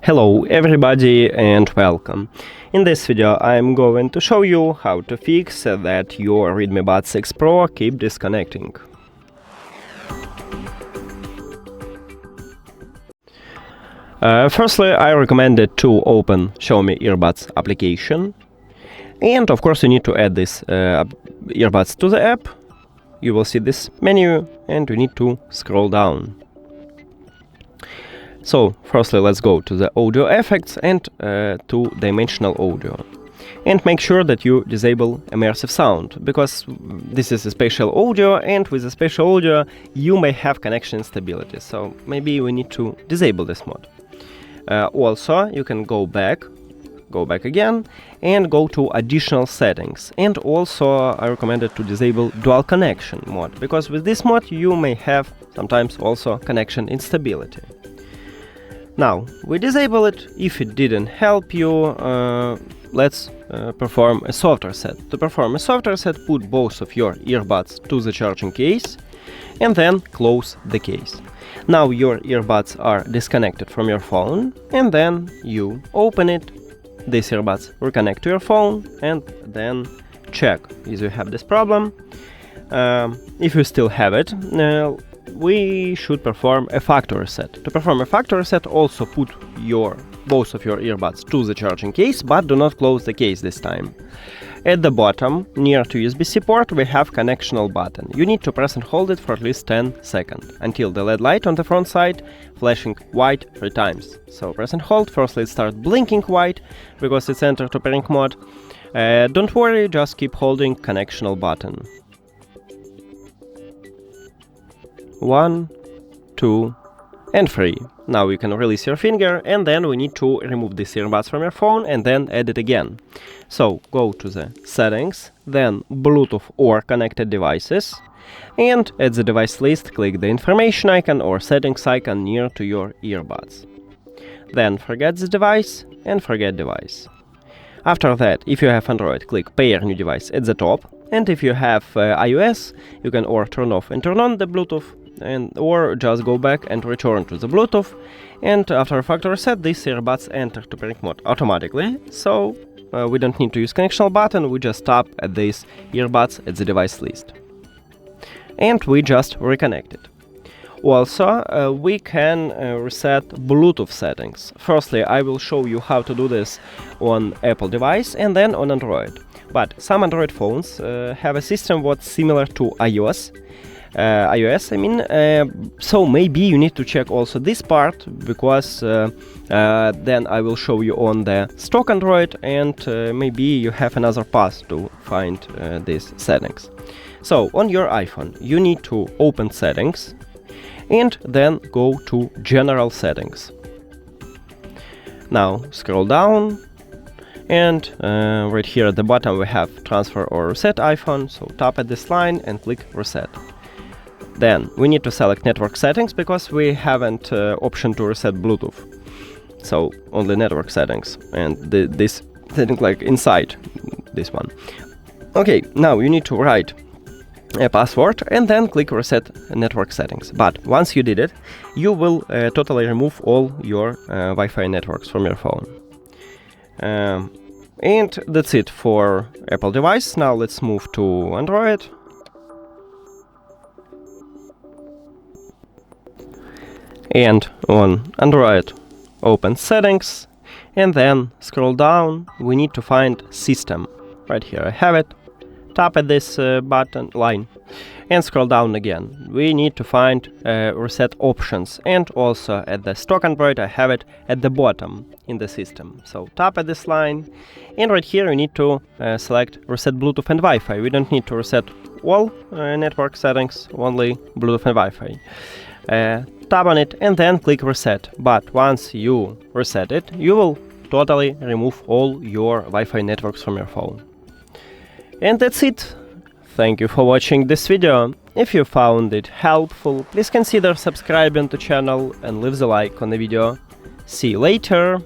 Hello everybody and welcome. In this video I'm going to show you how to fix that your REDMI Buds 6 Pro keep disconnecting. Firstly, I recommend it to open Xiaomi Earbuds application, and of course you need to add this earbuds to the app. You will see this menu and you need to scroll down. So firstly, let's go to the audio effects and to dimensional audio, and make sure that you disable immersive sound, because this is a special audio, and with a special audio you may have connection instability, so maybe we need to disable this mode. Also you can go back again and go to additional settings, and also I recommend it to disable dual connection mode, because with this mode you may have sometimes also connection instability. Now we disable it. If it didn't help you, let's perform a soft reset. To perform a soft reset, put both of your earbuds to the charging case and then close the case. Now your earbuds are disconnected from your phone, and then you open it. These earbuds reconnect to your phone, and then check if you have this problem. If you still have it, we should perform a factory reset. To perform a factory reset, also put both of your earbuds to the charging case, but do not close the case this time. At the bottom, near to USB-C port, we have connectional button. You need to press and hold it for at least 10 seconds, until the LED light on the front side flashing white 3 times. So press and hold. Firstly, it starts blinking white, because it's entered operating mode. Don't worry, just keep holding connectional button. 1, 2, and 3. Now you can release your finger, and then we need to remove these earbuds from your phone and then add it again. So go to the settings, then Bluetooth or connected devices, and at the device list click the information icon or settings icon near to your earbuds. Then forget the device and forget device. After that, if you have Android, click pair new device at the top, and if you have iOS, you can or turn off and turn on the Bluetooth, or just go back and return to the Bluetooth, and after a factory reset, these earbuds enter to operating mode automatically, so we don't need to use connectional button, we just tap at these earbuds at the device list. And we just reconnect it. Also, we can reset Bluetooth settings. Firstly, I will show you how to do this on Apple device and then on Android. But some Android phones have a system what's similar to iOS. So maybe you need to check also this part, because then I will show you on the stock Android, and maybe you have another path to find these settings. So on your iPhone you need to open settings and then go to general settings. Now scroll down, and right here at the bottom we have transfer or reset iPhone, so tap at this line and click reset. Then we need to select network settings, because we haven't option to reset Bluetooth, so only network settings, and this setting like inside this one. Okay, now you need to write a password and then click reset network settings. But once you did it, you will totally remove all your Wi-Fi networks from your phone. And that's it for Apple device. Now let's move to Android. And on Android, open settings, and then scroll down. We need to find system. Right here I have it. Tap at this button line and scroll down again. We need to find reset options, and also at the stock Android I have it at the bottom in the system. So tap at this line, and right here you need to select reset Bluetooth and Wi-Fi. We don't need to reset all network settings, only Bluetooth and Wi-Fi. Tap on it and then click reset. But once you reset it, you will totally remove all your Wi-Fi networks from your phone. And that's it. Thank you for watching this video. If you found it helpful, please consider subscribing to the channel and leave the like on the video. See you later.